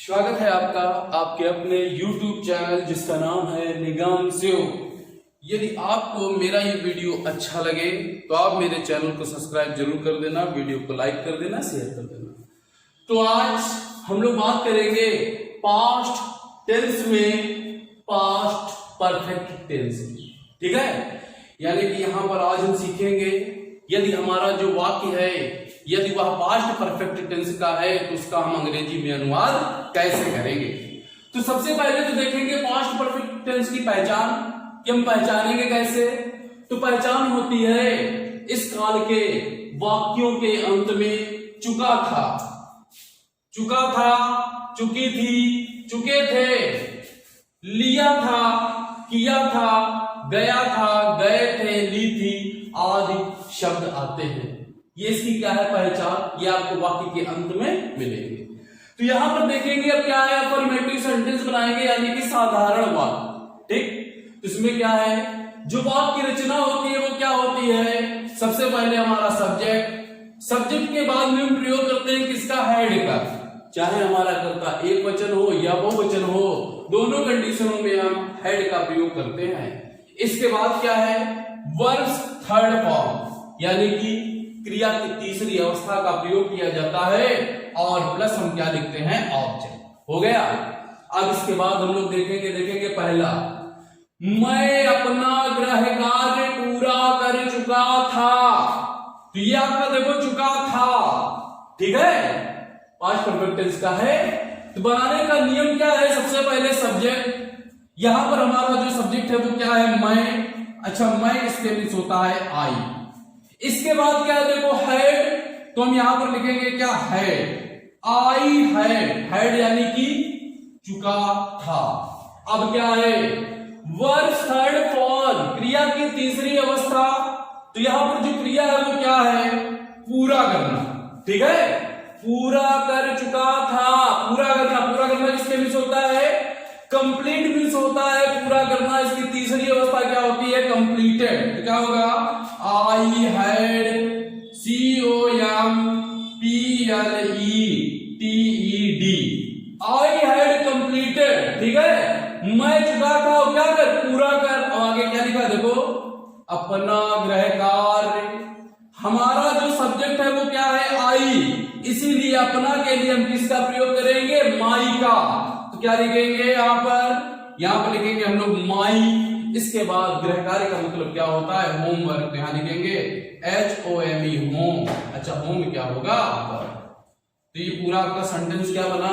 स्वागत है आपका आपके अपने YouTube चैनल जिसका नाम है निगम सेव। यदि आपको मेरा ये वीडियो अच्छा लगे तो आप मेरे चैनल को सब्सक्राइब जरूर कर देना, वीडियो को लाइक कर देना, शेयर कर देना। तो आज हम लोग बात करेंगे पास्ट टेंस में पास्ट परफेक्ट टेंस में, ठीक है। यानी कि यहां पर आज हम सीखेंगे यदि हमारा जो वाक्य है यदि वह पास्ट परफेक्ट टेंस का है तो उसका हम अंग्रेजी में अनुवाद कैसे करेंगे। तो सबसे पहले तो देखेंगे पास्ट परफेक्ट टेंस की पहचान कि हम पहचानेंगे कैसे। तो पहचान होती है इस काल के वाक्यों के अंत में चुका था, चुका था, चुकी थी, चुके थे, लिया था, किया था, गया था, गए थे, ली थी आदि शब्द आते हैं। ये इसकी क्या है पहचान, ये आपको वाक्य के अंत में मिलेंगे। तो यहां पर देखेंगे अब क्या है, अफर्मेटिव सेंटेंस बनाएंगे यानी कि साधारण वाक्य, ठीक। तो इसमें क्या है, जो वाक्य की रचना होती है वो क्या होती है, सबसे पहले हमारा सब्जेक्ट, सब्जेक्ट के बाद में हम प्रयोग करते हैं किसका, हेड का। चाहे हमारा कर्ता एक वचन हो या बहुवचन हो, दोनों कंडीशनों में हम हेड का प्रयोग करते हैं। इसके बाद क्या है, वर्ब्स थर्ड फॉर्म यानी कि क्रिया की तीसरी अवस्था का प्रयोग किया जाता है और प्लस हम क्या लिखते हैं, ऑब्जेक्ट। हो गया। अब इसके बाद हम लोग देखेंगे पहला, मैं अपना गृह कार्य पूरा कर चुका था। तो ये आपका देखो चुका था, ठीक है, पास्ट परफेक्ट टेंस का है। तो बनाने का नियम क्या है, सबसे पहले सब्जेक्ट, यहां पर हमारा जो सब्जेक्ट है वो क्या है, मैं। अच्छा, मैं इसके मीन्स होता है आई। इसके बाद क्या है देखो हेड, तो हम यहां पर लिखेंगे क्या, हेड, आई हेड, हेड यानी कि चुका था। अब क्या है, वर्ब थर्ड फॉर्म क्रिया की तीसरी अवस्था। तो यहां पर जो क्रिया है वो क्या है, पूरा करना, ठीक है, पूरा कर चुका था, पूरा करना। पूरा करना किसके मीन्स होता है, कंप्लीट मीन्स होता है पूरा करना। इसकी तीसरी अवस्था क्या होती है, कंप्लीटेड। तो क्या होगा, I had COMPLETED, I had completed, ठीक है, मैं चुका था, क्या कर, पूरा कर। और आगे क्या लिखा देखो, अपना गृह कार्य। हमारा जो सब्जेक्ट है वो क्या है, आई, इसीलिए अपना के लिए हम किसका प्रयोग करेंगे, माई का। तो क्या लिखेंगे यहां पर लिखेंगे हम लोग माई। इसके बाद गृह कार्य का मतलब क्या होता है, होमवर्क। तो यहां लिखेंगे HOME, होम। अच्छा, होम क्या होगा, तो ये पूरा आपका सेंटेंस क्या बना,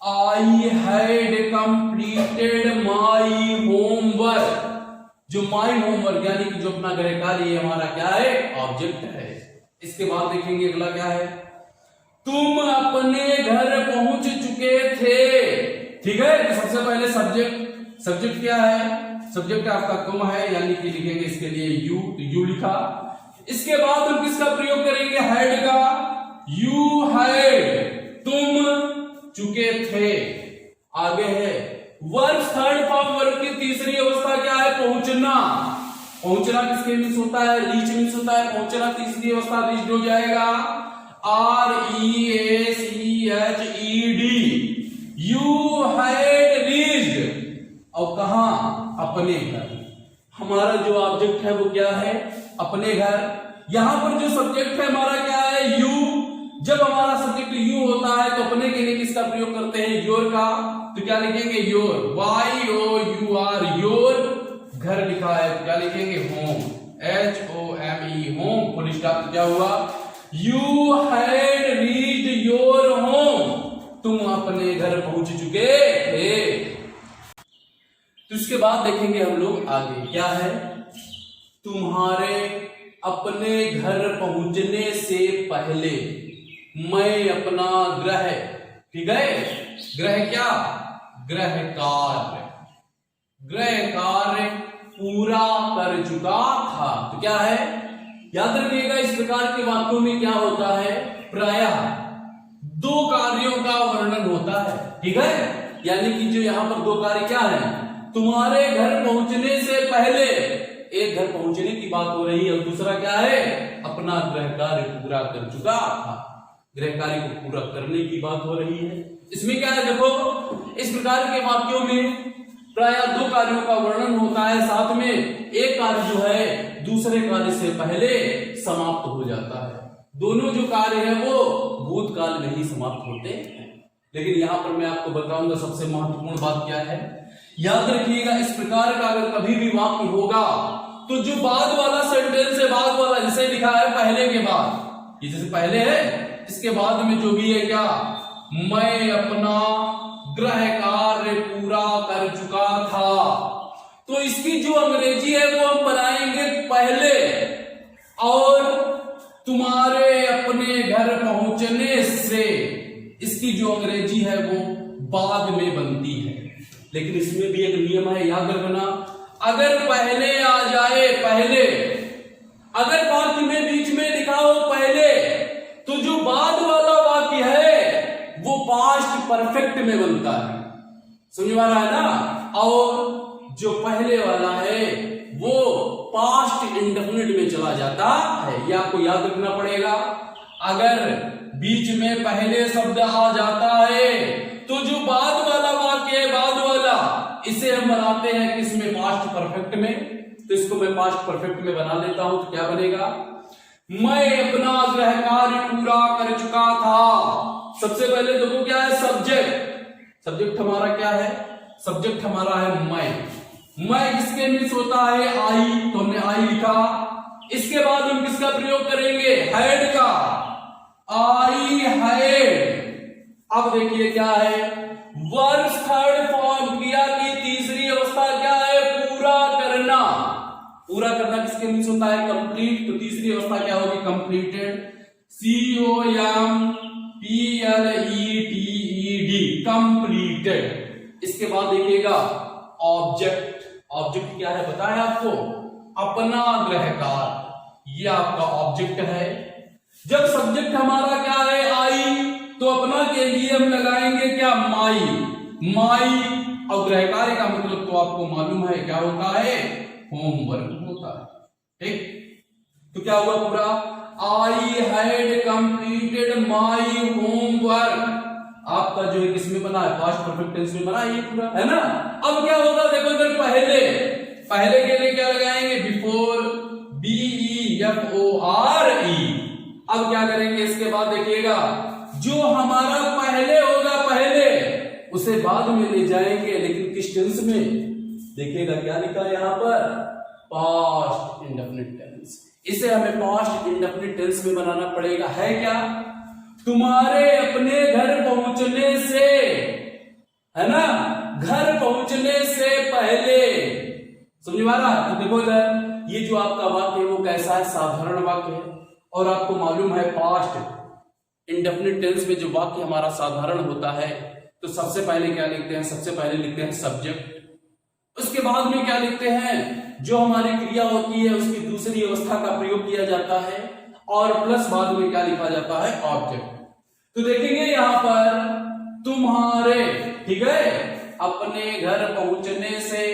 I had completed my homework. जो माई होमवर्क यानी कि जो अपना गृह कार्य हमारा क्या है, ऑब्जेक्ट है। इसके बाद देखेंगे अगला क्या है, तुम अपने घर पहुंच चुके थे, ठीक है। तो सबसे पहले सब्जेक्ट क्या है, सब्जेक्ट आपका तुम है यानी कि लिखेंगे इसके लिए यू, तो यू लिखा। इसके बाद हम किसका प्रयोग करेंगे, हेड का, यू हैड, तुम चुके थे। आगे है वर्ब थर्ड फॉर्म, वर्ब की तीसरी अवस्था क्या है, पहुंचना। पहुंचना किसके मीन्स होता है, रीच मीन्स होता है। पहुंचना तीसरी अवस्था रीच हो जाएगा, REACHED, यू हैड रीच्ड। और कहा, अपने घर। हमारा जो ऑब्जेक्ट है वो क्या है, अपने घर। यहां पर जो सब्जेक्ट है हमारा क्या है, यू। जब हमारा सब्जेक्ट यू होता है तो अपने के लिए किसका प्रयोग करते हैं, योर का। तो क्या लिखेंगे, योर, YOUR, योर। घर लिखा है तो क्या लिखेंगे, home, HOME, home, full stop. क्या हुआ, you had reached your home, तुम अपने घर पहुंच चुके थे। तो इसके बाद देखेंगे हम लोग आगे क्या है, तुम्हारे अपने घर पहुंचने से पहले मैं अपना गृह, ठीक है, गृह क्या, गृह कार्य पूरा कर चुका था। तो क्या है, याद रखिएगा इस प्रकार के वाक्यों में क्या होता है, प्रायः दो कार्यों का वर्णन होता है, ठीक है। यानी कि जो यहां पर दो कार्य क्या है, तुम्हारे घर पहुंचने से पहले, एक घर पहुंचने की बात हो रही है और दूसरा क्या है, अपना गृह कार्य पूरा कर चुका था। गृह कार्य को पूरा करने की बात हो रही है। इसमें क्या है, देखो इस प्रकार के वाक्यों में प्राय 2 कार्यों का वर्णन होता है, साथ में एक कार्य जो है दूसरे कार्य से पहले समाप्त हो जाता है। दोनों जो कार्य है वो भूतकाल में ही समाप्त होते हैं। लेकिन यहां पर मैं आपको बताऊंगा सबसे महत्वपूर्ण बात क्या है। याद रखिएगा, इस प्रकार का अगर कभी भी वाक्य होगा तो जो बाद वाला सेंटेंस है, बाद वाला जिसे लिखा है पहले के बाद, ये जैसे पहले है इसके बाद में जो भी है क्या, मैं अपना गृह कार्य पूरा कर चुका था, तो इसकी जो अंग्रेजी है वो हम बनाएंगे पहले, और तुम्हारे अपने घर पहुंचने से इसकी जो अंग्रेजी है वो बाद में बनती है। लेकिन इसमें भी एक नियम है, याद रखना, अगर पहले आ जाए पहले, अगर वाक्य में बीच में लिखा हो पहले, तो जो बाद वाला वाक्य है वो पास्ट परफेक्ट में बनता है। समझ में आ रहा है ना? और जो पहले वाला है वो पास्ट इंडेफिनिट में चला जाता है। ये आपको याद रखना पड़ेगा। अगर बीच में पहले शब्द आ जाता है तो जो बाद वाला वाक्य है, बाद वाला, इसे हम बनाते हैं किसमें, पास्ट परफेक्ट में। तो इसको मैं पास्ट परफेक्ट में बना लेता हूं, तो क्या बनेगा, मैं अपना गृह कार्य पूरा कर चुका था। सबसे पहले देखो क्या है, सब्जेक्ट। सब्जेक्ट हमारा क्या है, सब्जेक्ट हमारा है मैं किसके मीन्स होता है, आई, तो हमने आई लिखा। इसके बाद हम किसका प्रयोग करेंगे, हैड का, आई हैड। अब देखिए क्या है, वर्ब थर्ड फॉर्म, क्रिया की तीसरी अवस्था क्या है, पूरा करना। पूरा करना किसके मीन्स होता है, कंप्लीट, तो तीसरी अवस्था क्या होगी, कंप्लीटेड, COMPLETED, कंप्लीटेड। इसके बाद देखिएगा ऑब्जेक्ट। ऑब्जेक्ट क्या है पता है आपको, अपना गृह कार्य, ये आपका ऑब्जेक्ट है। जब सब्जेक्ट हमारा क्या है, आई, तो अपना के लिए हम लगाएंगे क्या, माई। और गृह कार्य का मतलब तो आपको मालूम है क्या होता है, होमवर्क होता है। ठीक, तो क्या हुआ पूरा, I had completed my homework. आपका जो है किसमें बना है, पास्ट परफेक्ट टेंस में बना है, ये पूरा है ना। अब क्या होगा, देखो इधर पहले के लिए क्या लगाएंगे, बिफोर, BEFORE। अब क्या करेंगे, इसके बाद देखिएगा जो हमारा पहले होगा, पहले उसे बाद में ले जाएंगे, लेकिन किस टेंस में, देखिएगा क्या लिखा है यहां पर, पास्ट इंडेफिनिट टेंस। इसे हमें पास्ट इंडेफिनिट टेंस में बनाना पड़ेगा। है क्या, तुम्हारे अपने घर पहुंचने से, है ना, घर पहुंचने से पहले। समझ में आ रहा है? तो देखो इधर ये जो आपका वाक्य है वो कैसा है, साधारण वाक्य है। और आपको मालूम है पास्ट इंडेफिनिट टेंस में जो वाक्य हमारा साधारण होता है, तो सबसे पहले क्या लिखते हैं, सबसे पहले लिखते हैं सब्जेक्ट। उसके बाद में क्या लिखते हैं, जो हमारी क्रिया होती है उसकी दूसरी अवस्था का प्रयोग किया जाता है, और प्लस बाद में क्या लिखा जाता है, ऑब्जेक्ट। तो देखेंगे यहां पर तुम्हारे, ठीक है, अपने घर पहुंचने से,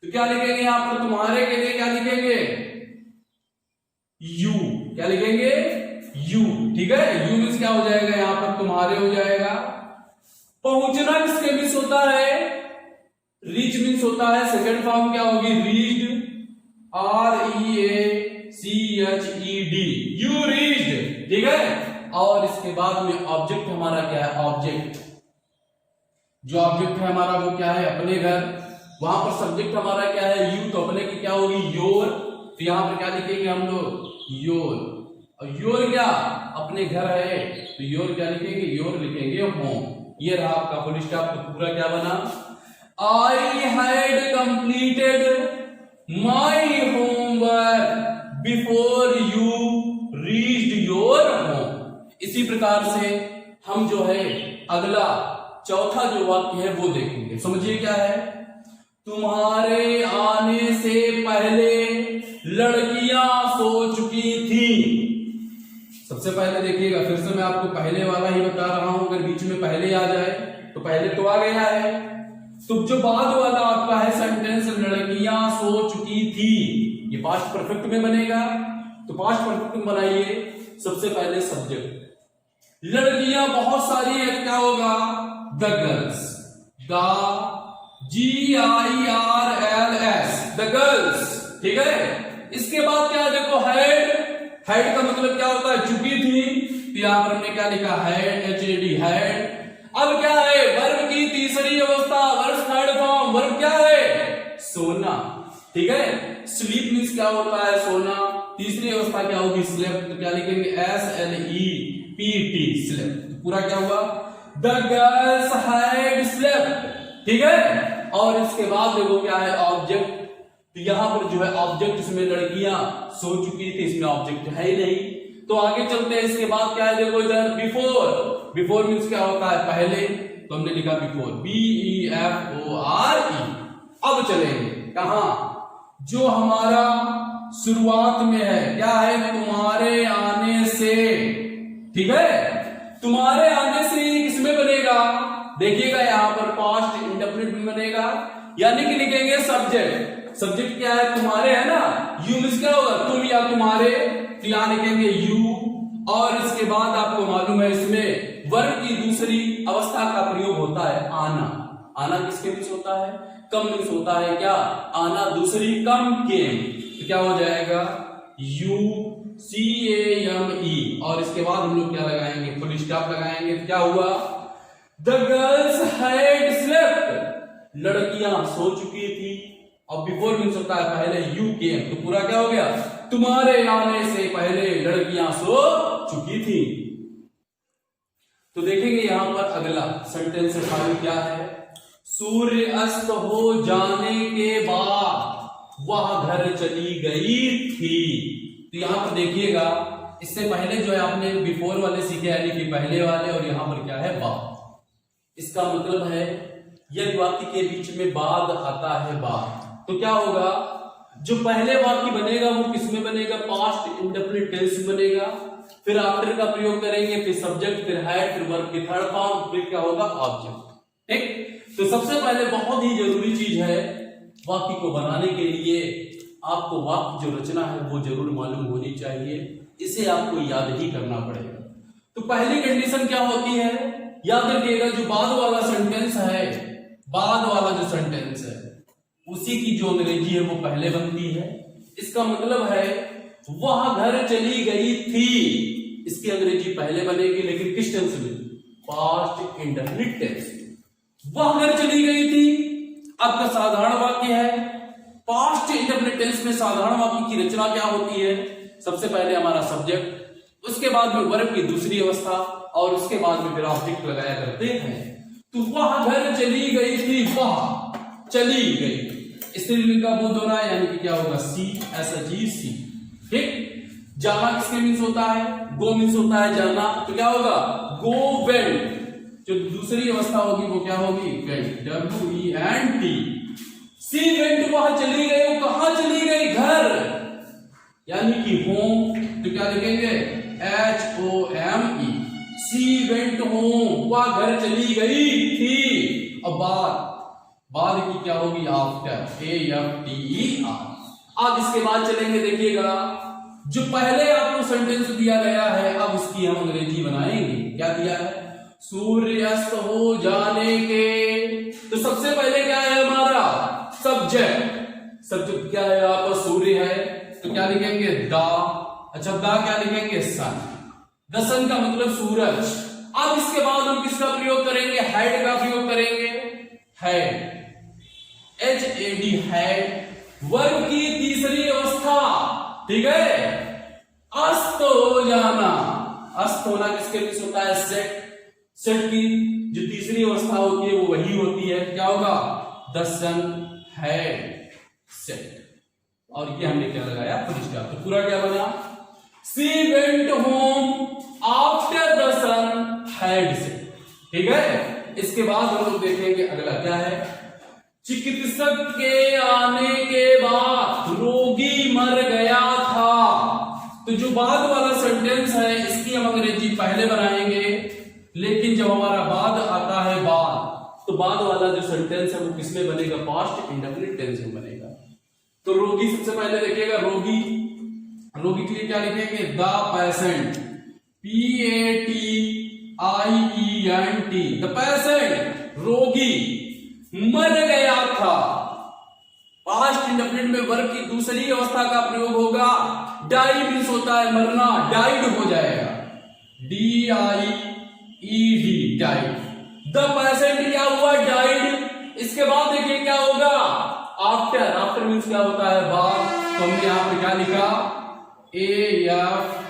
तो क्या लिखेंगे यहां पर, तुम्हारे के लिए क्या लिखेंगे, यू। क्या लिखेंगे, यू। ठीक है, यू मीन्स क्या हो जाएगा यहां पर, तुम्हारे हो जाएगा। पहुंचना किसके मीन्स होता है, रीच मीन्स होता है। सेकंड फॉर्म क्या होगी, रीड, REACHED, यू रीच्ड। ठीक है, और इसके बाद में ऑब्जेक्ट हमारा क्या है, ऑब्जेक्ट। जो ऑब्जेक्ट है हमारा वो क्या है, अपने घर। वहां पर सब्जेक्ट हमारा क्या है, यू, तो अपने की क्या होगी, योर। तो यहां पर क्या लिखेंगे हम लोग, योर। और योर क्या, अपने घर है, तो योर क्या लिखेंगे, योर लिखेंगे होम। ये रहा आपका फुल स्टॉप। तो पूरा क्या बना, I had completed my homework before you reached your home. इसी प्रकार से हम जो है अगला चौथा जो वाक्य है वो देखेंगे। समझिए क्या है, तुम्हारे आने से पहले लड़कियां सो चुकी थी। सबसे पहले देखिएगा, फिर से मैं आपको पहले वाला ही बता रहा हूं। अगर बीच में पहले आ जाए तो पहले तो आ गया है, तो जो बाद वाला आपका है सेंटेंस, लड़कियां सो चुकी थी, ये पास्ट परफेक्ट में बनेगा। तो पास्ट परफेक्ट में बनाइए, सबसे पहले सब्जेक्ट, लड़कियां बहुत सारी है, क्या होगा? The girls, the GIRLS, the girls. ठीक है, इसके बाद क्या है देखो, हेड। हेड का मतलब क्या होता है? चुकी थी, तो यहां पर हमने क्या लिखा? Head, HAD, head. अब क्या है? वर्ब की तीसरी अवस्था, वर्ब थर्ड फॉर्म। वर्ब क्या है? सोना। ठीक है, स्लीप मीन्स क्या होता है? सोना। तीसरी अवस्था क्या होगी? स्लेप्ट। तो क्या लिखेंगे? SLEPT, slept. पूरा क्या हुआ? The girls had slept. ठीक है, और इसके बाद देखो क्या है? ऑब्जेक्ट। तो यहां पर जो है ऑब्जेक्ट, इसमें लड़कियां सो चुकी थी, इसमें ऑब्जेक्ट है ही नहीं। तो आगे चलते हैं, इसके बाद क्या है देखो इधर? बिफोर। बिफोर मीन्स क्या होता है? पहले। तो हमने लिखा बिफोर, BEFORE। अब चलेंगे कहां? जो हमारा शुरुआत में है, क्या है? तुम्हारे आने से। ठीक है, तुम्हारे आने से ये किसमें बनेगा? देखिएगा यहां पर पास्ट इंडेफिनिट में बनेगा, यानी कि लिखेंगे सब्जेक्ट। सब्जेक्ट क्या है? तुम्हारे, है ना? यू मीन्स क्या होगा? तुम या तुम्हारे। तो यहां लिखेंगे यू, और इसके बाद आपको मालूम है इसमें वर्ब की दूसरी अवस्था का प्रयोग होता है आना। आना किसके मीन्स होता है? कम मीन्स होता है क्या? आना दूसरी, कम केम। तो क्या हो जाएगा? UCAME, और इसके बाद हम लोग क्या लगाएंगे? फुल स्टॉप लगाएंगे। तो क्या हुआ? द गर्ल्स हैड स्लेप्ट, लड़कियां सो चुकी थी। और बिफोर मीन्स होता है पहले, यू केम। तो पूरा क्या हो गया? तुम्हारे आने से पहले लड़कियां सो चुकी थी। तो देखेंगे यहां पर अगला सेंटेंस क्या है? सूर्य अस्त हो जाने के बाद वह घर चली गई थी। तो यहां पर देखिएगा, इससे पहले जो है आपने बिफोर वाले सीखे, यानी कि पहले वाले, और यहां पर क्या है? बाद। इसका मतलब है यदि वाक्य के बीच में बाद आता है, बाद, तो क्या होगा? जो पहले वाक्य बनेगा वो किसमें बनेगा? पास्ट इंडेफिनिट टेंस में बनेगा। फिर आफ्टर का प्रयोग करेंगे, फिर सब्जेक्ट, फिर हैड, फिर वर्ब की थर्ड फॉर्म, फिर क्या होगा? ऑब्जेक्ट। ठीक, तो सबसे पहले बहुत ही जरूरी चीज है, वाक्य को बनाने के लिए आपको वाक्य जो रचना है वो जरूर मालूम होनी चाहिए। इसे आपको याद ही करना पड़ेगा। तो पहली कंडीशन क्या होती है? याद रखिएगा, जो बाद वाला सेंटेंस है, बाद वाला जो सेंटेंस है उसी की जो अंग्रेजी है वो पहले बनती है। इसका मतलब है वह घर चली गई थी, इसकी अंग्रेजी पहले बनेगी, लेकिन किस टेंस में? Past indefinite tense. वह घर चली गई थी आपका साधारण वाक्य है। पास्ट इंडेफिनिट टेंस में साधारण वाक्य की रचना क्या होती है? सबसे पहले हमारा सब्जेक्ट, उसके बाद में वर्ब की दूसरी अवस्था, और उसके बाद में फिर ऑब्जेक्ट लगाया करते हैं। तो वह घर चली गई थी, वह चली गई, स्त्रीलिंग का बोध हो रहा है, यानी कि क्या होगा? CSG। ठीक, जाना किसके मीन्स होता है? गो मीन्स होता है जाना। तो क्या होगा? Go went. जो दूसरी अवस्था होगी वो क्या होगी? Went, WENT। सी वेंट, वह चली गई। वो कहां चली गई? घर, यानी कि होम। तो क्या लिखेंगे? HOME। सी वेंट होम, वह घर चली गई थी। अब बाद की क्या होगी? After, AFTER। अब इसके बाद चलेंगे, देखिएगा जो पहले आपको सेंटेंस दिया गया है, अब उसकी हम अंग्रेजी बनाएंगे। क्या दिया है? सूर्यास्त हो जाने के। तो सबसे पहले क्या है हमारा? सब्जेक्ट। सब्जेक्ट क्या है? यहाँ पर सूर्य है, तो क्या लिखेंगे? द। अच्छा, द क्या लिखेंगे? सन। द सन का मतलब सूरज। अब इसके बाद हम किसका प्रयोग करेंगे? हेड का प्रयोग करेंगे। Head, HAD, head. वर्ब की तीसरी अवस्था, ठीक है? अस्त हो जाना। अस्त होना किसके बीच होता है? सेट। सेट की जो तीसरी अवस्था होती है वो वही होती है, क्या होगा? The sun had set. और ये हमने क्या लगाया? Full stop. तो पूरा क्या बना? She went home after the sun had set. ठीक है, इसके बाद हम लोग देखेंगे अगला क्या है? चिकित्सक के आने के बाद रोगी मर गया था। तो जो बाद वाला सेंटेंस है इसकी हम अंग्रेजी पहले बनाएंगे, लेकिन जब हमारा बाद आता है बाद, तो बाद वाला जो सेंटेंस है वो किसमें बनेगा? पास्ट इंडेफिनिट टेंस में बनेगा। तो रोगी सबसे पहले देखिएगा, रोगी, रोगी के लिए क्या लिखेंगे? The patient, PATIENT। IENT, the patient, रोगी मर गया था। पास्ट इंडेफिनिट में वर्ब की दूसरी अवस्था का प्रयोग होगा। डाई मीन्स होता है मरना, डाइड हो जाएगा, DIED, डाइड। द पेशेंट क्या हुआ, डाइड। इसके बाद देखिए क्या होगा, आफ्टर, आफ्टर मीन्स क्या होता है, बाद। तो हमने यहां पर क्या लिखा, AFTER,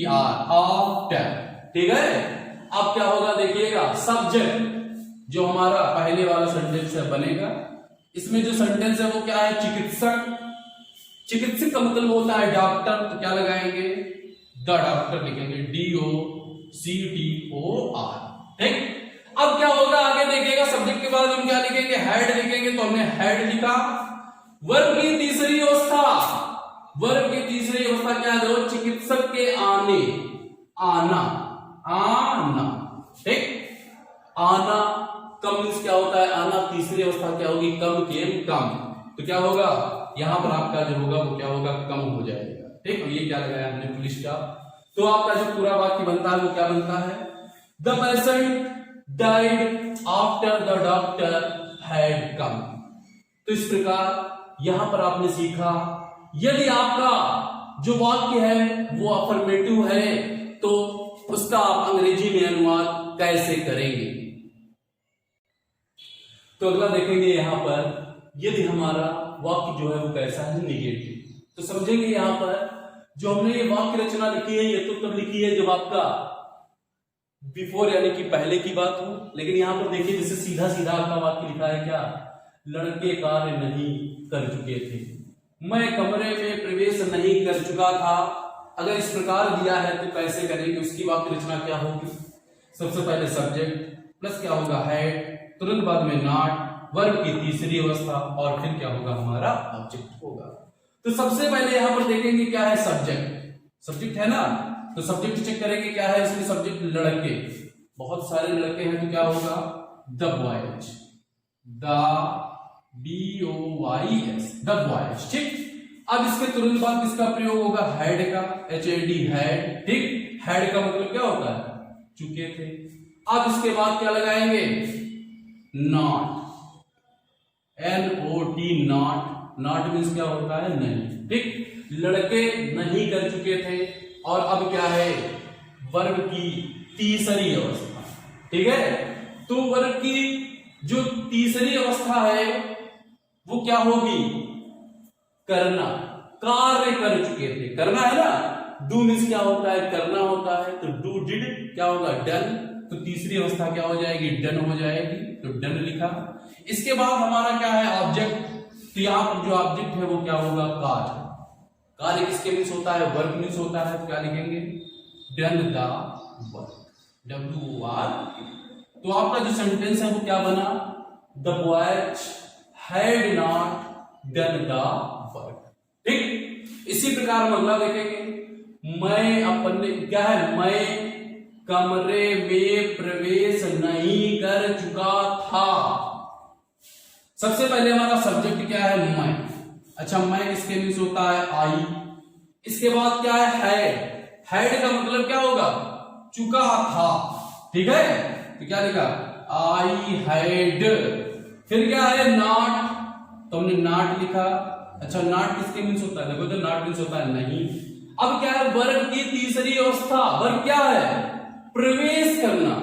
आफ्टर, ठीक है। अब क्या होगा देखिएगा, सब्जेक्ट, जो हमारा पहले वाला सेंटेंस है बनेगा। इसमें जो सेंटेंस है वो क्या है, चिकित्सक। चिकित्सक का मतलब होता है डॉक्टर, तो क्या लगाएंगे, द डॉक्टर लिखेंगे, DOCTOR, ठीक। अब क्या होगा आगे देखिएगा, सब्जेक्ट के बाद हम क्या लिखेंगे, हेड लिखेंगे। तो हमने हेड लिखा। वर्ब की तीसरी अवस्था, वर्ब की तीसरी अवस्था क्या है, चिकित्सक के आने, आना, आना, ठीक। आना, कम मीन्स क्या होता है, आना। तीसरी अवस्था क्या होगी, कम, केम, कम। तो क्या होगा, यहां पर आपका जो होगा वो क्या होगा, कम हो जाएगा, ठीक। ये क्या लगाया हमने, पुलिस का। तो आपका जो पूरा वाक्य बनता है वो क्या बनता है, the patient died after the doctor had come. तो इस प्रकार यहां पर आपने सीखा, यदि आपका जो वाक्य है वो अफर्मेटिव है तो उसका आप अंग्रेजी में अनुवाद कैसे करेंगे। तो अगला देखेंगे यहां पर, यदि हमारा वाक्य जो है वो कैसा है, निगेटिव। तो समझेंगे यहां पर जो हमने ये वाक्य रचना लिखी है, ये तो तब लिखी है जब आपका बिफोर यानी कि पहले की बात हो। लेकिन यहां पर देखिए जैसे सीधा सीधा आपका वाक्य लिखा है, क्या, लड़के कार्य नहीं कर चुके थे, मैं कमरे में प्रवेश नहीं कर चुका था। अगर इस प्रकार दिया है तो कैसे करेंगे, उसकी वाक्य रचना क्या होगी, सबसे पहले सब्जेक्ट प्लस क्या होगा, हेड, तुरंत बाद में नॉट, वर्ब की तीसरी अवस्था, और फिर क्या होगा, हमारा ऑब्जेक्ट होगा। तो सबसे पहले यहां पर देखेंगे क्या है, सब्जेक्ट, सब्जेक्ट है ना। तो सब्जेक्ट चेक करेंगे क्या है, इसमें सब्जेक्ट लड़के, बहुत सारे लड़के हैं, तो क्या होगा, the boys, the BOYS, the boys, ठीक। अब इसके तुरंत बाद किसका प्रयोग होगा, हेड का, HAD, हेड, ठीक। हेड का मतलब क्या होता है, चुके थे। अब इसके बाद क्या लगाएंगे, not, NOT, not. Not means क्या होता है, नहीं, ठीक। लड़के नहीं कर चुके थे। और अब क्या है, वर्ब की तीसरी अवस्था, ठीक है। तो वर्ब की जो तीसरी अवस्था है वो क्या होगी, करना, कार्य कर चुके थे, करना है ना। डू मीन्स क्या होता है, करना होता है। तो डू, डिड क्या होगा, डन। तो तीसरी अवस्था क्या हो जाएगी, डन हो जाएगी। तो डन लिखा। इसके बाद हमारा क्या है, ऑब्जेक्ट। तो यहां पर जो ऑब्जेक्ट है वो क्या होगा, कार्य। कार्य किसके मीन्स होता है, वर्क मीन्स होता है। तो क्या लिखेंगे, डन द वर्क, WOR। तो आपका जो सेंटेंस है वो क्या बना, the boys had not done the work, ठीक। इसी प्रकार हम अगला देखेंगे, मैं अपने, क्या है, मैं कमरे में प्रवेश नहीं कर चुका था। सबसे पहले हमारा सब्जेक्ट क्या है, मैं। अच्छा, मैं किसके मीन्स होता है, आई। इसके बाद क्या है, हेड। हेड का मतलब क्या होगा, चुका था, ठीक है। तो क्या लिखा, आई हैड। फिर क्या है, नॉट। तो हमने नॉट लिखा। अच्छा, नॉट किसके मीन्स होता है, देखो तो नॉट मीन्स होता है नहीं। अब क्या है, वर्ब की तीसरी अवस्था। वर्ब क्या है, प्रवेश करना।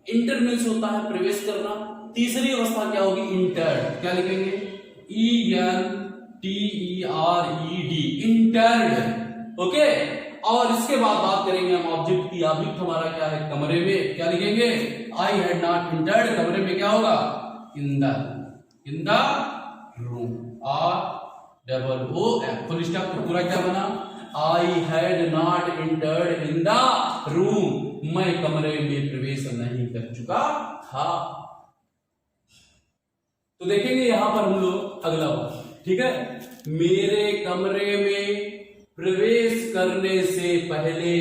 इंटर मीन्स होता है प्रवेश करना। तीसरी अवस्था क्या होगी, इंटर्ड। क्या लिखेंगे, ENTERED, इंटर्ड, ओके। और इसके बाद बात करेंगे हम ऑब्जेक्ट की। ऑब्जेक्ट हमारा क्या है, कमरे में। क्या लिखेंगे, आई हैड नॉट इंटर्ड। कमरे में क्या होगा, in the room, ROOM, full stop. तो पूरा क्या बना, I had not entered in the room, मैं कमरे में प्रवेश नहीं कर चुका था। तो देखेंगे यहां पर हम लोग अगला बात, ठीक है। मेरे कमरे में प्रवेश करने से पहले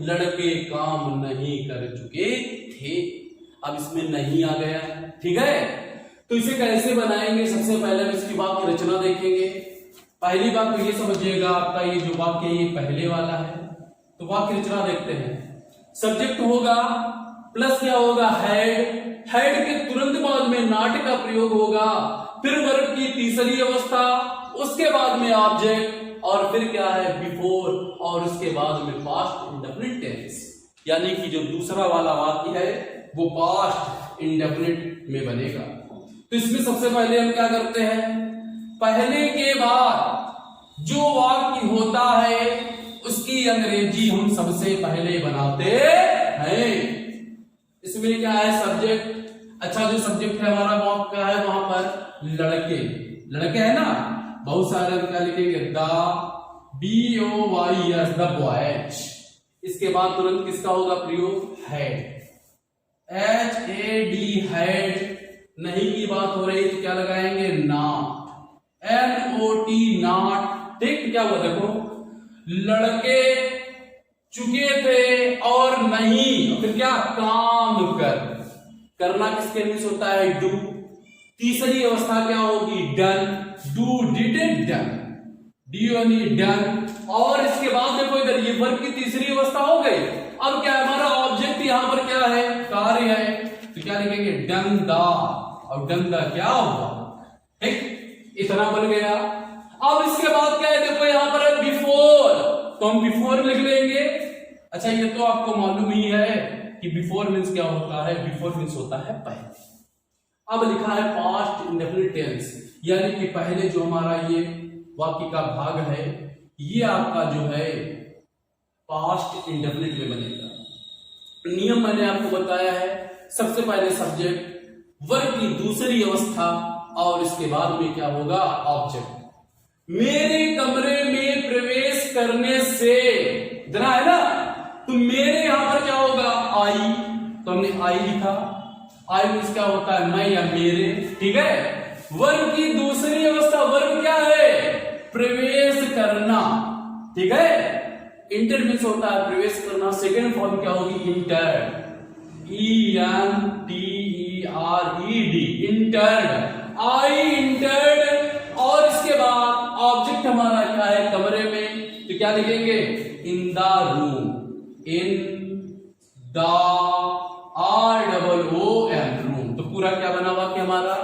लड़के काम नहीं कर चुके थे। अब इसमें नहीं आ गया, ठीक है। तो इसे कैसे बनाएंगे, सबसे पहले हम इसकी वाक्य रचना देखेंगे। पहली बात तो ये समझिएगा, आपका ये जो वाक्य है ये पहले वाला है। तो वाक्य रचना देखते हैं। सब्जेक्ट होगा प्लस क्या होगा, हेड, हेड के तुरंत बाद में नॉट का प्रयोग होगा, फिर वर्ब की तीसरी अवस्था, उसके बाद में ऑब्जेक्ट, और फिर क्या है बिफोर, और उसके बाद में पास्ट इंडेफिनिट टेंस। यानी कि जो दूसरा वाला वाक्य है वो पास्ट इंडेफिनिट में बनेगा। तो इसमें सबसे पहले हम क्या करते हैं, पहले के बाद जो वाक्य होता है उसकी अंग्रेजी हम सबसे पहले बनाते हैं। इसमें क्या है, सब्जेक्ट। अच्छा, जो सब्जेक्ट है हमारा वहां क्या है, वहां पर लड़के, लड़के है ना, बहुत सारे क्या लिखेंगे, द BOYS, द बॉयज। इसके बाद तुरंत किसका होगा प्रयोग, हेड, HAD, हेड। नहीं की बात हो रही तो क्या लगाएंगे, नॉट, NOT, नॉट। ठीक, क्या हुआ देखो, लड़के चुके थे और नहीं, फिर क्या, काम कर, करना किसके मीन्स होता है, डू। तीसरी अवस्था क्या होगी, done, do, did, done, DONE, done. और इसके बाद देखो इधर ये वर्ब की तीसरी अवस्था हो गई। अब क्या है, हमारा ऑब्जेक्ट यहां पर क्या है, कार्य है, तो क्या लिखेंगे, डन द, और डन द क्या होगा, ठीक, इतना बन गया। अब इसके बाद क्या है, देखो यहां पर है बिफोर, तो हम बिफोर लिख लेंगे। अच्छा, ये तो आपको मालूम ही है कि बिफोर मीन्स क्या होता है, बिफोर मीन्स होता है पहले। अब लिखा है पास्ट इंडेफिनिट टेंस, यानी कि पहले जो हमारा ये वाक्य का भाग है ये आपका जो है पास्ट इंडेफिनिट में बनेगा। नियम मैंने आपको बताया है, सबसे पहले सब्जेक्ट, वर्ब की दूसरी अवस्था, और इसके बाद में क्या होगा, ऑब्जेक्ट। मेरे कमरे में प्रवेश करने से, इतना है ना, तो मेरे यहां पर क्या होगा, आई, तो हमने आई लिखा। आई मीन्स क्या होता है, मैं या मेरे, ठीक है। वर्ब की दूसरी अवस्था, वर्ब क्या है, प्रवेश करना, ठीक है। इंटर मीन्स होता है प्रवेश करना, सेकेंड फॉर्म क्या होगी, इंटर, ENTERED, इंटर्ड, आई इंटर्ड। और इसके बाद ऑब्जेक्ट हमारा क्या है, कमरे में, तो क्या लिखेंगे, in the room, in the ROOM, room. तो पूरा क्या बना हुआ कि हमारा,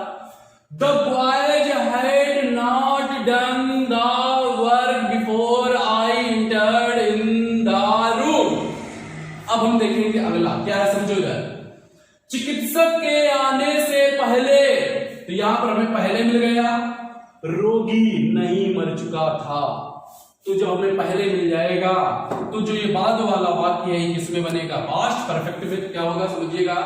the boys had not done the work before I entered in the room. अब हम देखेंगे अगला क्या है, समझो इधर, चिकित्सक के आने से पहले, तो यहां पर हमें पहले मिल गया, रोगी नहीं मर चुका था, तो जो हमें पहले मिल जाएगा, तो जो ये बाद वाला वाक्य है किसमें बनेगा, पास्ट परफेक्ट में। क्या होगा समझिएगा,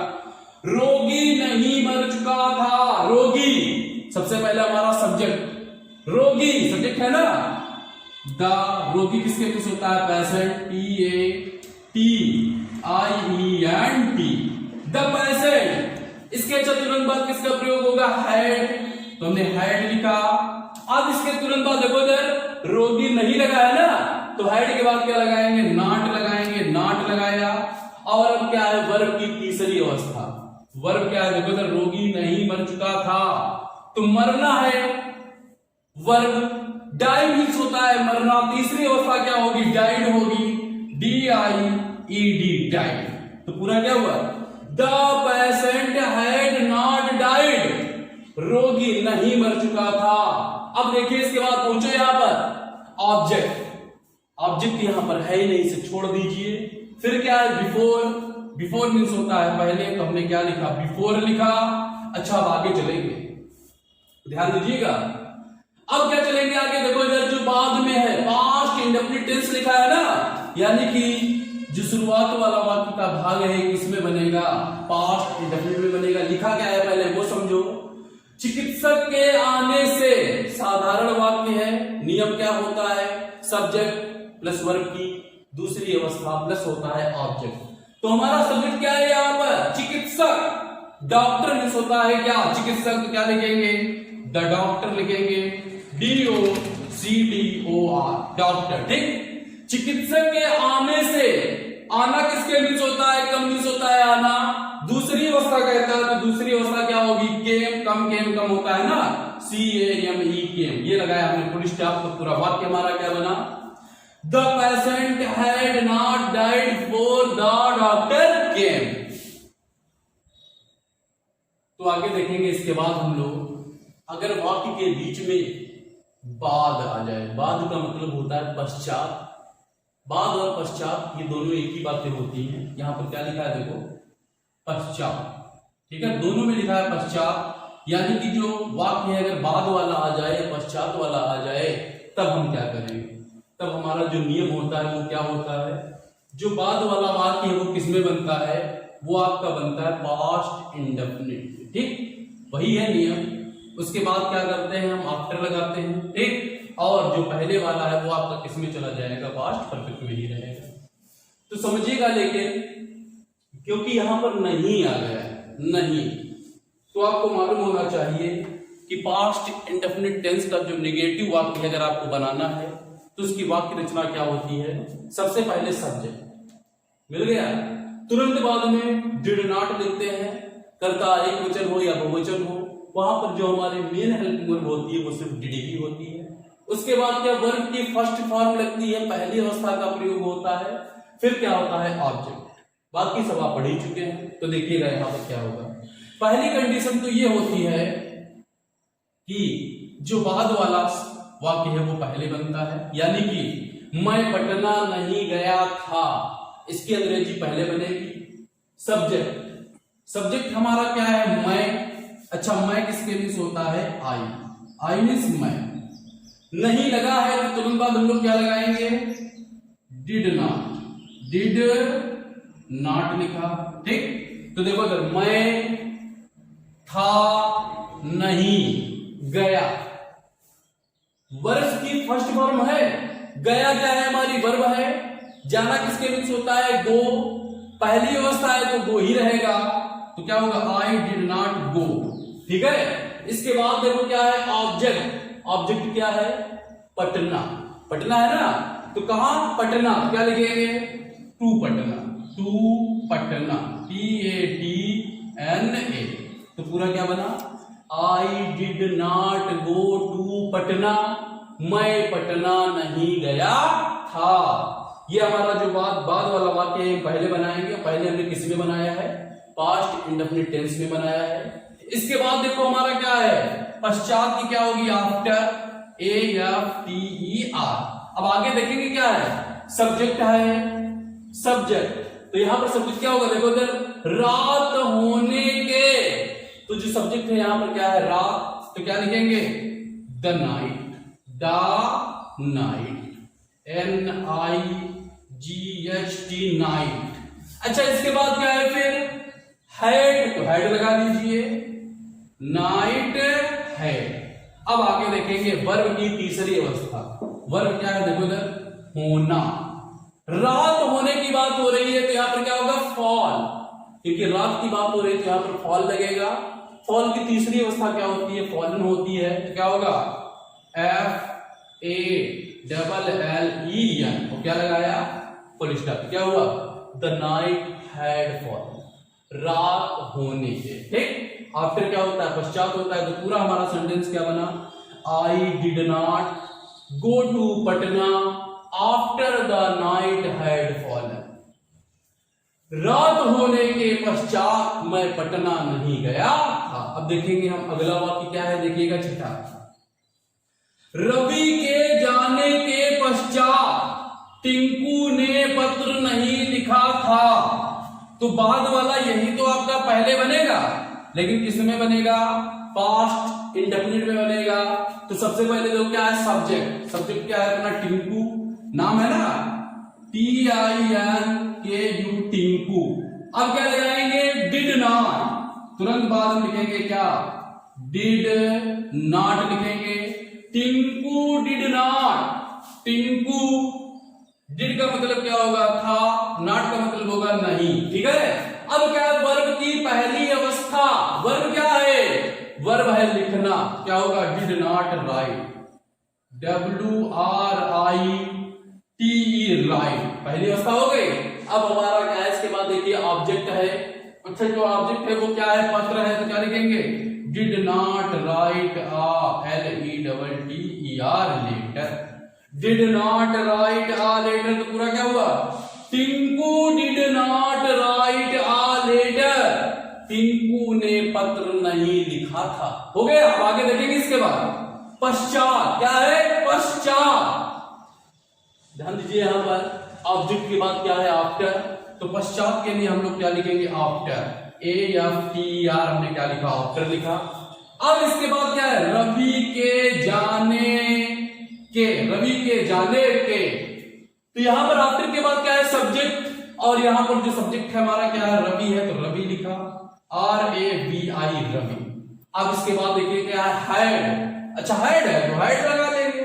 रोगी नहीं मर चुका था, रोगी सबसे पहले हमारा सब्जेक्ट, रोगी सब्जेक्ट है ना, द, रोगी किसके मीन्स होता है, पेशेंट, PATIENT, द पेशेंट। इसके तुरंत बाद किसका प्रयोग होगा, हैड, तो हमने हैड लिखा। अब इसके तुरंत बाद देखो इधर रोगी नहीं लगा है ना, तो हेड के बाद क्या लगाएंगे, नॉट लगाएंगे, नॉट लगाया। और अब क्या है, वर्ब की तीसरी अवस्था, वर्ब क्या है, देखो इधर रोगी नहीं मर चुका था, तो मरना है वर्ब, डाई मीन्स होता है मरना, तीसरी अवस्था क्या होगी, डाइड होगी, DIED, डाइड। तो पूरा क्या हुआ, the patient had not died, रोगी नहीं मर चुका था। अब देखिए इसके बाद पहुंचो यहां पर ऑब्जेक्ट, ऑब्जेक्ट यहां पर है ही नहीं, इसे छोड़ दीजिए। फिर क्या है, बिफोर, बिफोर मीन्स होता है पहले, तो हमने क्या लिखा, बिफोर लिखा। अच्छा, अब आगे चलेंगे, ध्यान दीजिएगा। अब क्या चलेंगे आगे, देखो इधर जो बाद में है, पास्ट इंडेफिनिट टेंस लिखा है ना, यानी कि जो शुरुआत वाला वाक्य का भाग है किसमें बनेगा, पास्ट इंडेफिनिट में बनेगा। लिखा क्या है पहले वो समझो, चिकित्सक के आने से, साधारण वाक्य है, नियम क्या होता है, सब्जेक्ट प्लस वर्ब की दूसरी अवस्था प्लस होता है ऑब्जेक्ट। तो हमारा सब्जेक्ट क्या है यहाँ पर, चिकित्सक, डॉक्टर मीन्स होता है क्या, चिकित्सक, तो क्या लिखेंगे, द डॉक्टर लिखेंगे, DOCTOR, डॉक्टर, ठीक। चिकित्सक के आने से, आना किसके मीन्स होता है, कम मीन्स होता है आना, दूसरी अवस्था कहता है, तो दूसरी अवस्था क्या होगी, केम, कम होता है ना, CAME, केम, ये लगाया हमने फुल स्टॉप। तो पूरा वाक्य हमारा क्या बना, the patient had not died four the doctor केम। तो आगे देखेंगे इसके बाद हम लोग, अगर वाक्य के बीच में बाद आ जाए, बाद का मतलब होता है पश्चात, बाद और पश्चात ये दोनों एक ही बातें होती हैं। यहां पर क्या लिखा है देखो, पश्चात, ठीक है, दोनों में लिखा है पश्चात, यानी कि जो वाक्य है अगर बाद वाला आ जाए, पश्चात वाला आ जाए, तब हम क्या करेंगे, तब हमारा जो नियम होता है वो क्या होता है, जो बाद वाला वाक्य है वो किसमें बनता है, वो आपका बनता है पास्ट इंडेफिनिट, ठीक, वही है नियम। उसके बाद क्या करते हैं हम, आफ्टर लगाते हैं, ठीक, और जो पहले वाला है वो आपका किसमें चला जाएगा, पास्ट परफेक्ट में ही रहेगा। तो समझिएगा, लेकिन क्योंकि यहां पर नहीं आ गया है, नहीं, तो आपको मालूम होना चाहिए कि पास्ट इंडेफिनिट टेंस का जो नेगेटिव वाक्य अगर आपको बनाना है तो उसकी वाक्य रचना क्या होती है, सबसे पहले सब्जेक्ट मिल गया, तुरंत बाद में डिड नॉट लिखते हैं, कर्ता एक वचन हो या बहुवचन हो, वहां पर जो हमारे मेन हेल्पिंग वर्ब होती है वो सिर्फ डिड ही होती है। उसके बाद क्या, वर्ब की फर्स्ट फॉर्म लगती है, पहली अवस्था का प्रयोग होता है, फिर क्या होता है ऑब्जेक्ट। बाकी सब आप पढ़ ही चुके हैं, तो देखिएगा यहां पर क्या होगा। पहली कंडीशन तो ये होती है कि जो बाद वाला वाक्य है वो पहले बनता है, यानी कि मैं पटना नहीं गया था, इसकी अंग्रेजी पहले बनेगी। सब्जेक्ट, सब्जेक्ट हमारा क्या है, मैं। अच्छा, मैं किसके मीन्स होता है, आई मीन्स मैं। नहीं लगा है तो तुरंत बाद हम लोग क्या लगाएंगे, डिड नॉट लिखा, ठीक। तो देखो अगर मैं था नहीं गया, वर्ब की फर्स्ट फॉर्म है, गया क्या है, हमारी वर्ब है, जाना किसके मीन्स होता है, गो, पहली अवस्था है तो गो ही रहेगा, तो क्या होगा, आई डिड नॉट गो, ठीक है। इसके बाद देखो क्या है, ऑब्जेक्ट, ऑब्जेक्ट क्या है, पटना, पटना है ना, तो कहां, पटना, क्या लिखेंगे, टू पटना, PATNA, तो पूरा क्या बना, I did not go to Patna, मैं पटना नहीं गया था। ये हमारा जो बाद वाला वाक्य है पहले बनाएंगे, पहले हमने किस में बनाया है, पास्ट इंडेफिनिट टेंस में बनाया है। इसके बाद देखो हमारा क्या है, पश्चात की क्या होगी, आफ्टर, AFTER। अब आगे देखेंगे क्या है, सब्जेक्ट है, सब्जेक्ट, तो यहां पर सब्जेक्ट क्या होगा, देखो इधर, रात होने के, तो जो सब्जेक्ट है यहां पर क्या है, रात, तो क्या लिखेंगे, द नाइट, NIGHT, नाइट। अच्छा, इसके बाद क्या है फिर, हेड, तो हेड लगा दीजिए, नाइट हेड। अब आगे देखेंगे वर्ब की तीसरी अवस्था, वर्ब क्या है, देखो इधर, होना, रात होने की बात हो रही है तो यहां पर क्या होगा, फॉल, क्योंकि रात की बात हो रही है तो यहां पर फॉल लगेगा। फॉल की तीसरी अवस्था क्या होती है, फॉलन होती है, तो क्या होगा, FALLEN, और क्या लगाया, फुल स्टॉप, क्या हुआ, द नाइट हैड फॉलन, रात होने के, ठीक। आफ्टर क्या होता है, पश्चात होता है, तो पूरा हमारा सेंटेंस क्या बना, I did not go to Patna after the night had fallen, रात होने के पश्चात मैं पटना नहीं गया था। अब देखेंगे हम अगला वाक्य क्या है, देखिएगा छठा, रवि के जाने के पश्चात टिंकू ने पत्र नहीं लिखा था, तो बाद वाला यही तो आपका पहले बनेगा, लेकिन किस में बनेगा, पास्ट इंडेफिनिट में बनेगा। तो सबसे पहले जो क्या है, सब्जेक्ट, सब्जेक्ट क्या है अपना, टिंकू, नाम है ना, TINKU, टिंकू। अब क्या लगाएंगे, डिड नॉट, तुरंत बाद में लिखेंगे क्या, डिड नॉट लिखेंगे, Tinku did not, Tinku, did का मतलब क्या होगा, था, नॉट का मतलब होगा नहीं, ठीक है। अब क्या है, वर्ब की पहली अवस्था, वर्ब क्या है, वर्ब है लिखना, क्या होगा, did not right, WRITE, right, पहली अवस्था हो गई। अब हमारा क्या है, इसके बाद देखिए ऑब्जेक्ट है। अच्छा, जो ऑब्जेक्ट है वो क्या है, पत्र है, तो क्या लिखेंगे, did not write LETTER, did not write a letter, तो पूरा क्या हुआ? Tinku did not write a letter, Tinku ने पत्र नहीं लिखा था। हो गया। अब आगे देखेंगे इसके बाद पश्चात। क्या है? पश्चात। ध्यान दीजिए यहां पर ऑब्जेक्ट के बाद क्या है? आफ्टर। तो पश्चात के लिए हम लोग क्या लिखेंगे? आफ्टर। AFTER हमने क्या लिखा? आफ्टर लिखा। अब इसके बाद क्या है? रवि के जाने के, रवि के जाने के। तो यहां पर आफ्टर के बाद क्या है? सब्जेक्ट, और यहां पर जो सब्जेक्ट है हमारा क्या है? रवि है, तो रवि लिखा, RAVI रवि। अब इसके बाद देखिए क्या है? हैड। अच्छा हैड है तो हैड लगा लेंगे,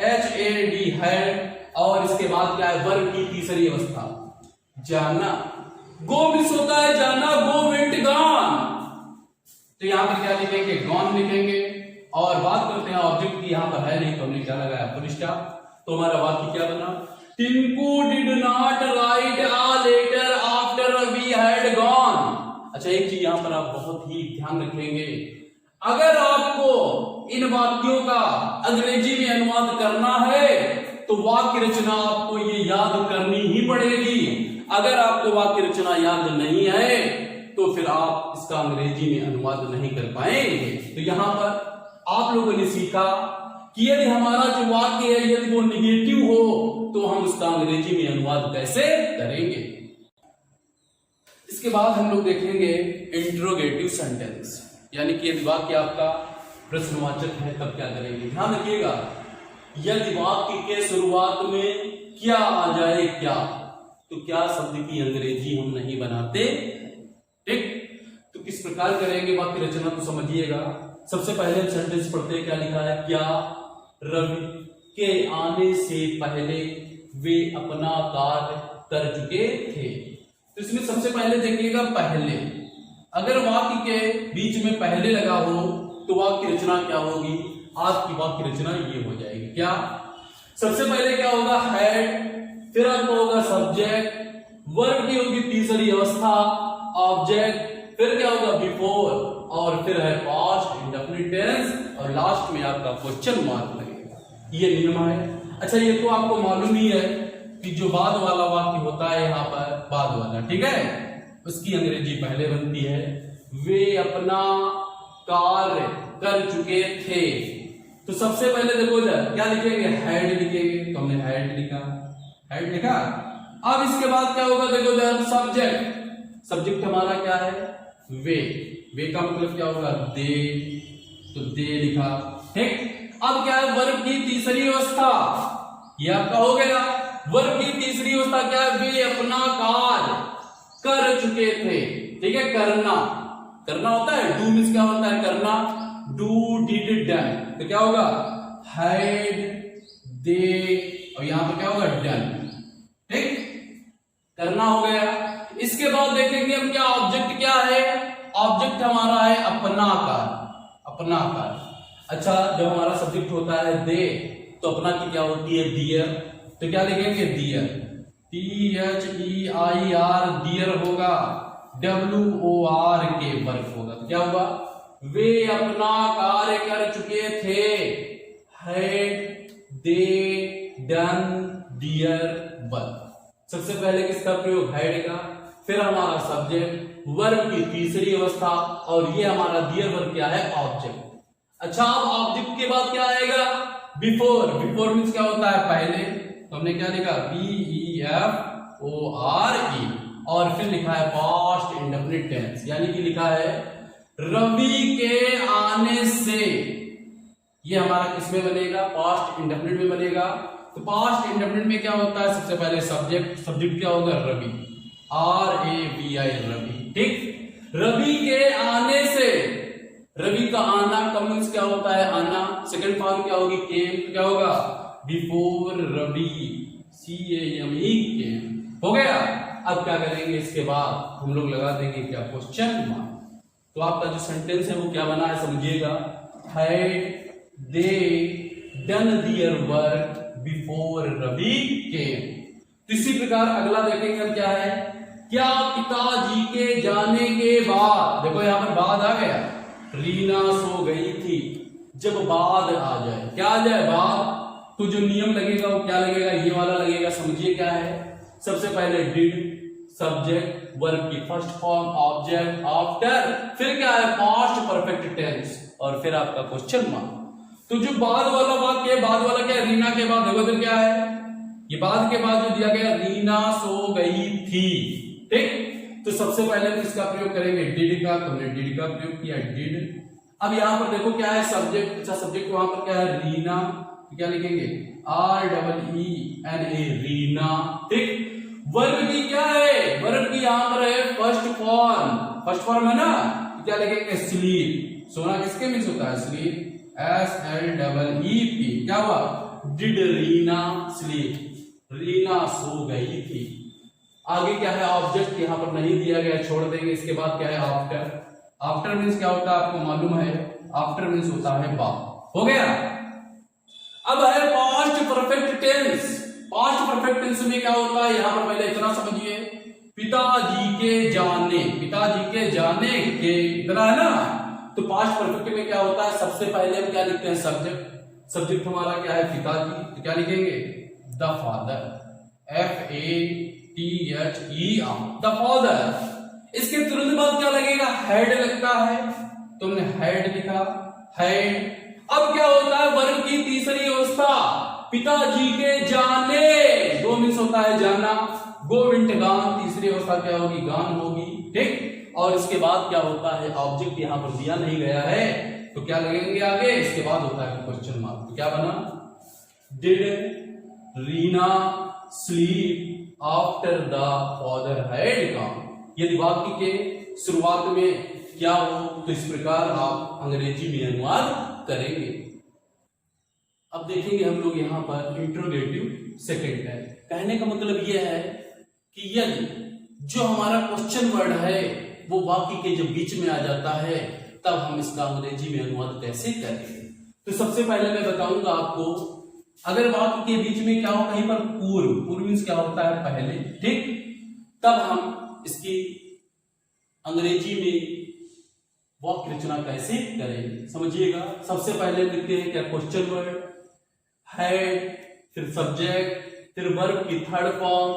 HAD हैड। और इसके बाद क्या है? वर्ब की तीसरी अवस्था जाना। गो मिस होता है जाना, गो वेंट गॉन। तो यहां पर क्या लिखेंगे? गॉन लिखेंगे। और बात करते हैं ऑब्जेक्ट की, यहां पर है नहीं तो हमने क्या लगाया? Full stop. तो हमारा वाक्य क्या बना? Tinku did not write a letter after we had gone. अच्छा एक चीज यहां पर आप बहुत ही ध्यान रखेंगे, अगर आपको इन वाक्यों का अंग्रेजी में अनुवाद करना है तो वाक्य रचना आपको ये याद करनी ही पड़ेगी। अगर आपको वाक्य रचना याद नहीं है तो फिर आप इसका अंग्रेजी में अनुवाद नहीं कर पाएंगे। तो यहां पर आप लोगों ने सीखा कि यदि हमारा जो वाक्य है यदि वो निगेटिव हो तो हम उसका अंग्रेजी में अनुवाद कैसे करेंगे। इसके बाद हम लोग देखेंगे इंट्रोगेटिव सेंटेंस, यानी कि यदि वाक्य आपका प्रश्नवाचक है तब क्या करेंगे। ध्यान रखिएगा, यदि वाक्य के शुरुआत में क्या आ जाए क्या, तो क्या शब्द की अंग्रेजी हम नहीं बनाते। ठीक, तो किस प्रकार करेंगे वाक्य रचना तो समझिएगा। सबसे पहले सेंटेंस पढ़ते हैं, क्या लिखा है? क्या रवि के आने से पहले वे अपना कार्य कर चुके थे। तो इसमें सबसे पहले देखिएगा पहले, अगर वाक्य के बीच में पहले लगा हो तो वाक्य रचना क्या होगी? आपकी वाक्य रचना ये हो जाएगी। क्या? सबसे पहले क्या होगा? हैड, फिर आपको होगा सब्जेक्ट, वर्ब की होगी तीसरी अवस्था ऑब्जेक्ट, फिर क्या होगा? बिफोर, और फिर है पास्ट इंडेफिनिट टेंस, और लास्ट में आपका क्वेश्चन मार्क लगेगा। ये नियम है। अच्छा ये तो आपको मालूम ही है कि जो बाद वाला वाक्य होता है यहाँ पर बाद वाला, ठीक है, उसकी अंग्रेजी पहले बनती है। वे अपना कार्य कर चुके थे। तो सबसे पहले देखो इधर क्या लिखेंगे? हैड लिखेंगे। तो हमने हैड लिखा, हैड लिखा। अब इसके बाद क्या होगा? देखो इधर सब्जेक्ट, सब्जेक्ट हमारा क्या है? वे, वे का मतलब क्या होगा? दे, तो दे लिखा। ठीक, अब क्या है? वर्ब की तीसरी अवस्था, ये आपका हो गया। वर्ब की तीसरी अवस्था क्या है? वे अपना कार्य कर चुके थे। ठीक है, करना, करना होता है। डू मींस क्या होता है? करना, डू डिड डन। तो क्या होगा? हैड, दे, और यहां पर क्या होगा? डन। ठीक, करना हो गया। इसके बाद देखेंगे हम क्या ऑब्जेक्ट क्या है? ऑब्जेक्ट हमारा है अपना कार्य, अपना कार्य। अच्छा जब हमारा सब्जेक्ट होता है दे तो अपना की क्या होती है? डियर। तो क्या लिखेंगे? डियर, THEIR डियर होगा, WOR के वर्क होगा। तो क्या हुआ? वे अपना कार्य कर चुके थे, had they done their work. सबसे पहले किसका प्रयोग? हैड का, फिर हमारा सब्जेक्ट, वर्ब की तीसरी अवस्था, और ये हमारा डियर वर्ब क्या है? ऑब्जेक्ट। अच्छा अब ऑब्जेक्ट के बाद क्या आएगा? बिफोर। बिफोर मींस क्या होता है? पहले। तो हमने क्या लिखा? BEFORE, और फिर लिखा है पास्ट इंडेफिनिट टेंस, यानी कि लिखा है रवि के आने से। ये हमारा किसमें बनेगा? पास्ट इंडेफिनिट में बनेगा। तो पास्ट इंडेफिनिट में क्या होता है? सबसे पहले सब्जेक्ट, सब्जेक्ट क्या होगा? रवि, RAVI रवि। ठीक, रवि के आने से, रवि का आना कब मींस क्या होता है? आना। सेकंड फॉर्म क्या होगी? केम। तो क्या होगा? बिफोर रवि, CAME केम। हो गया। अब क्या करेंगे? इसके बाद हम लोग लगा देंगे क्या? Question mark. तो आपका जो सेंटेंस है वो क्या बना है समझिएगा? Had they done their work before Ravi came. इसी प्रकार अगला देखेंगे क्या है? क्या पिताजी के जाने के बाद, देखो यहां पर बाद आ गया, रीना सो गई थी। जब बाद आ जाए, क्या आ जाए? बाद, तो जो नियम लगेगा वो क्या लगेगा, ये वाला लगेगा। समझिए क्या है, सबसे पहले डिड, सब्जेक्ट, वर्ब की फर्स्ट फॉर्म, ऑब्जेक्ट, आफ्टर, फिर क्या है पास्ट परफेक्ट टेंस, और फिर आपका क्वेश्चन मार्क। तो जो बाद वाला वाक्य है, बाद वाला क्या है, रीना के बाद होगा फिर क्या है, ये बाद के बाद जो दिया गया, रीना सो गई थी। ठीक, तो सबसे पहले हम इसका प्रयोग करेंगे डिड का, तो हमने डिड का प्रयोग किया, डिड। अब यहां पर देखो क्या है, सब्जेक्ट, अच्छा सब्जेक्ट वहां पर क्या है, रीना, तो क्या लिखेंगे, REENA, रीना। ठीक, वर्ब की क्या है, वर्ब की यहां पर है फर्स्ट फॉर्म, फर्स्ट फॉर्म है ना, तो क्या लिखेंगे, स्लीप। सोना किसके मीन्स होता है, स्लीप, SLEEP। क्या हुआ, डिड रीना स्लीप, रीना सो गई थी। आगे क्या है, ऑब्जेक्ट यहां पर नहीं दिया गया, छोड़ देंगे। इसके बाद क्या है, आफ्टर। आफ्टर मीन्स क्या होता है, आपको मालूम है, आफ्टर मीन्स होता है बाद। हो गया। अब है past perfect tense. Past perfect tense में क्या होता है, यहां पर पहले इतना समझिए, पिताजी के जाने, पिताजी के जाने के, इतना है ना। तो पास्ट परफेक्ट में क्या होता है, सबसे पहले हम क्या लिखते हैं, सब्जेक्ट। सब्जेक्ट हमारा क्या है, पिताजी, तो क्या लिखेंगे, the father, FATHER, the father. इसके तुरंत बाद क्या लगेगा, हेड लगता है, तुमने हेड लिखा, हेड। अब क्या होता है, वर्ब की तीसरी अवस्था, पिताजी के जाने, दो मीन्स होता है जाना, गो विंट गान, तीसरी अवस्था क्या होगी, गान होगी। ठीक, और इसके बाद क्या होता है, ऑब्जेक्ट यहां पर दिया नहीं गया है, तो क्या लगेंगे आगे, इसके बाद होता है क्वेश्चन मार्क। तो क्या बना, did Reena sleep after the father had gone. यदि वाक्य के शुरुआत में क्या हो, तो इस प्रकार आप अंग्रेजी में अनुवाद करेंगे। अब देखेंगे हम लोग यहां पर इंट्रोगेटिव सेकंड है। कहने का मतलब यह है कि यदि जो हमारा क्वेश्चन वर्ड है वो वाक्य के जब बीच में आ जाता है, तब हम इसका अंग्रेजी में अनुवाद कैसे करेंगे। तो सबसे पहले मैं बताऊंगा आपको, अगर वाक्य के बीच में क्या हो, कहीं पर पूर्व, पूर्व मीन्स क्या होता है, पहले। ठीक, तब हम इसकी अंग्रेजी में वाक्य रचना कैसे करेंगे, समझिएगा। सबसे पहले लिखते हैं क्या, क्वेश्चन वर्ड, हेड, फिर सब्जेक्ट, फिर वर्ब की थर्ड फॉर्म,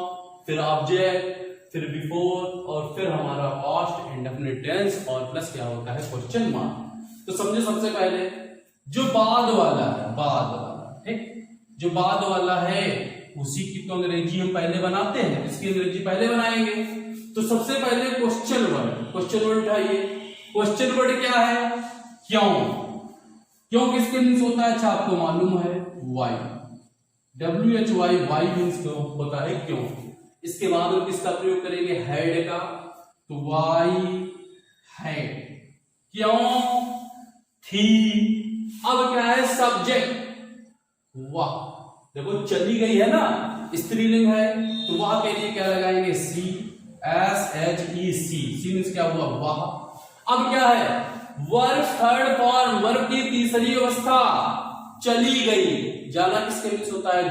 फिर ऑब्जेक्ट, फिर बिफोर, और फिर हमारा पास्ट इंडेफिनिट टेंस, और प्लस क्या होता है, क्वेश्चन मार्क। तो समझे, सबसे पहले जो बाद वाला है, बाद वाला, ठीक, जो बाद वाला है उसी की तो अंग्रेजी हम पहले बनाते हैं, इसकी अंग्रेजी पहले बनाएंगे। तो सबसे पहले क्वेश्चन वर्ड, क्वेश्चन वर्ड उठाइए। क्वेश्चन वर्ड क्या है, क्यों। क्यों किसके मीन्स होता है, अच्छा आपको मालूम है, वाई, WHY, वाई मीन्स क्यों होता है, क्यों। इसके बाद हम किसका प्रयोग करेंगे, हेड का, तो वाई हेड, क्यों थी। अब क्या है, सब्जेक्ट, वाह, देखो चली गई है ना, स्त्रीलिंग है, तो वाह के लिए क्या लगाएंगे, SHEC, सी मीन्स क्या हुआ, वाह। अब क्या है, वर्ब थर्ड फॉर्म, वर्ब की तीसरी अवस्था, चली गई, जाना किसके मीन्स होता है,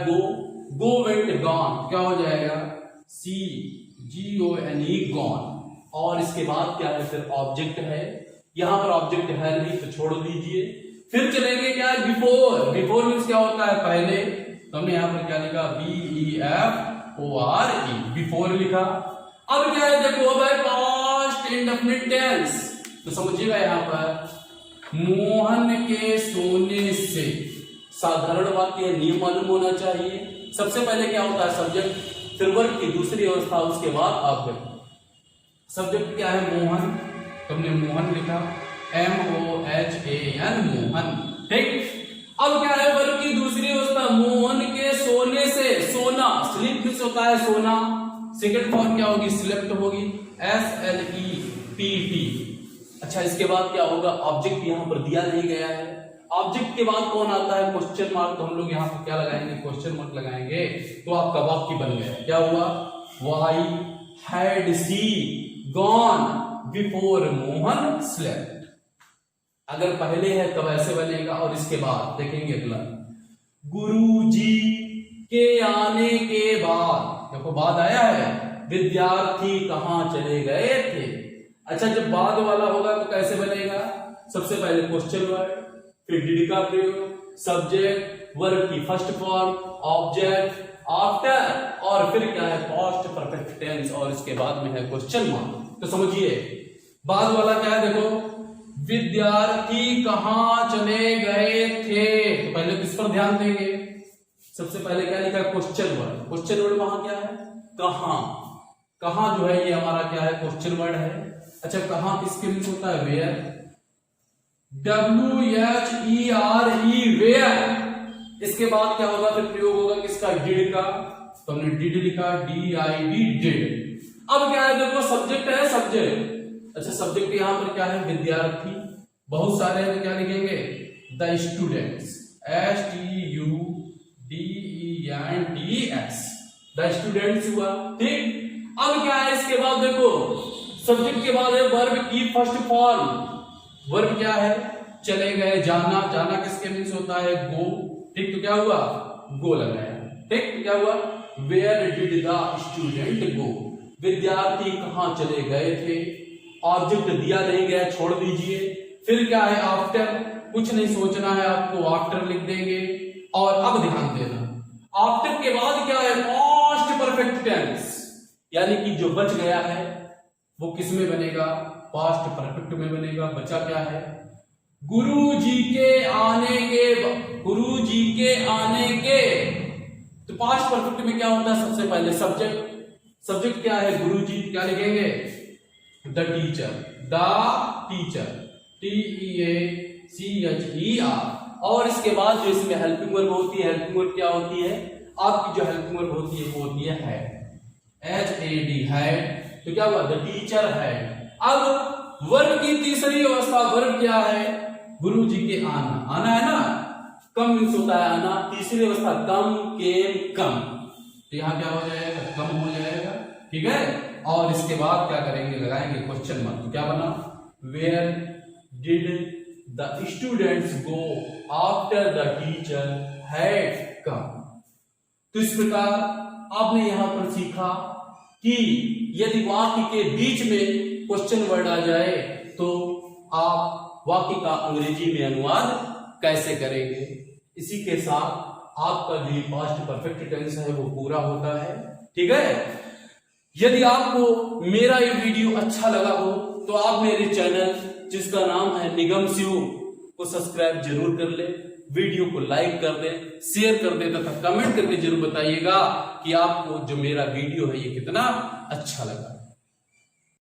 गो वेंट गॉन, क्या हो जाएगा, CGONE, गॉन। और इसके बाद क्या है, फिर ऑब्जेक्ट है, यहां पर ऑब्जेक्ट है नहीं तो छोड़ दीजिए। फिर चलेंगे क्या है, बिफोर। बिफोर मीन्स क्या होता है, पहले, तो हमने यहां पर क्या लिखा, BEFORE, बिफोर लिखा। अब क्या है, देखो अब है पास्ट इंडेफिनिट टेंस, तो समझिएगा यहां पर, मोहन के सोने से, साधारण वाक्य, नियम मालूम होना चाहिए। सबसे पहले क्या होता है, सब्जेक्ट, फिर वर्ब की दूसरी अवस्था, उसके बाद ऑब्जेक्ट। सब्जेक्ट क्या है, मोहन, तुमने मोहन लिखा, MOHAN, मोहन। ठीक, अब क्या है, वर्ब की दूसरी अवस्था, मोहन के सोने से, सोना, स्लीप किस होता है, सोना। सेकंड फॉर्म क्या होगी, स्लेप्ट होगी, SLEPT। अच्छा, इसके बाद क्या होगा, ऑब्जेक्ट यहां पर दिया नहीं गया है। ऑब्जेक्ट के बाद कौन आता है, क्वेश्चन मार्क, तो हम लोग यहां पर क्या लगाएंगे, क्वेश्चन मार्क लगाएंगे, तो आपका वाक्य बन गया। क्या हुआ, why had she gone before Mohan slept. अगर पहले है तब ऐसे बनेगा, और इसके बाद देखेंगे अगला, गुरुजी के आने के बाद, देखो बाद आया है, विद्यार्थी कहां चले गए थे। अच्छा, जब बाद वाला होगा तो कैसे बनेगा, सबसे पहले क्वेश्चन वर्ड, फिर डिड का प्रयोग, सब्जेक्ट, वर्ब की फर्स्ट फॉर्म, ऑब्जेक्ट, आफ्टर और फिर क्या है पास्ट परफेक्ट टेंस और इसके बाद में है क्वेश्चन मार्क। तो समझिए बाद वाला क्या है, देखो विद्यार्थी कहाँ चले गए थे, तो पहले किस पर ध्यान देंगे, सबसे पहले क्या लिखा है क्वेश्चन वर्ड। क्वेश्चन वर्ड वहां क्या है कहाँ, कहाँ जो है ये हमारा क्या है क्वेश्चन वर्ड है। अच्छा कहाँ किसके मीन्स होता है वेयर, WHERE वेयर। इसके बाद क्या होगा फिर प्रयोग होगा किसका डिड का, तो हमने डिड लिखा DID डिड। अब क्या है देखो सब्जेक्ट है सब्जेक्ट, अच्छा सब्जेक्ट यहां पर क्या है विद्यार्थी, बहुत सारे हैं तो क्या लिखेंगे the students, STUDENTS the students हुआ, ठीक। अब क्या है इसके बाद देखो सब्जेक्ट के बाद है वर्ब की फर्स्ट फॉर्म, वर्ब क्या है चले गए, जाना, जाना किसके मीन्स होता है गो, ठीक। तो क्या हुआ गो लगाया, ठीक। तो क्या हुआ where did the student go, विद्यार्थी कहां चले गए थे, ऑब्जेक्ट दिया नहीं गया छोड़ दीजिए। फिर क्या है आफ्टर, कुछ नहीं सोचना है आपको, आफ्टर लिख देंगे। और अब ध्यान देना आफ्टर के बाद क्या है पास्ट परफेक्ट टेंस, यानी कि जो बच गया है वो किस में बनेगा पास्ट परफेक्ट में बनेगा। बचा क्या है गुरुजी के आने के, गुरुजी के आने के, तो पास्ट परफेक्ट में क्या होता है सबसे पहले सब्जेक्ट, सब्जेक्ट क्या है गुरुजी, क्या लिखेंगे the teacher, the teacher TEACHER। और इसके बाद जो इसमें हेल्पिंग वर्ब होती है, हेल्पिंग वर्ब क्या होती है आपकी जो हेल्पिंग वर्ब होती है वो होती है HAD हैड। तो क्या हुआ द टीचर हैड। अब वर्ब की तीसरी अवस्था वर्ब क्या है गुरुजी के आना, आना है ना, कम मीन्स होता है आना, तीसरी अवस्था कम केम कम, तो यहां क्या हो जाएगा कम हो जाएगा, ठीक है। और इसके बाद क्या करेंगे लगाएंगे क्वेश्चन मार्क, तो क्या बना where did the students go after the teacher had come. तो इस प्रकार आपने यहां पर सीखा कि यदि वाक्य के बीच में क्वेश्चन वर्ड आ जाए तो आप वाक्य का अंग्रेजी में अनुवाद कैसे करेंगे। इसी के साथ आपका जो पास्ट परफेक्ट टेंस है वो पूरा होता है, ठीक है। यदि आपको मेरा ये वीडियो अच्छा लगा हो तो आप मेरे चैनल जिसका नाम है निगम शिव को सब्सक्राइब जरूर कर ले, वीडियो को लाइक कर दे, शेयर कर दे तथा कमेंट करके जरूर बताइएगा कि आपको जो मेरा वीडियो है ये कितना अच्छा लगा।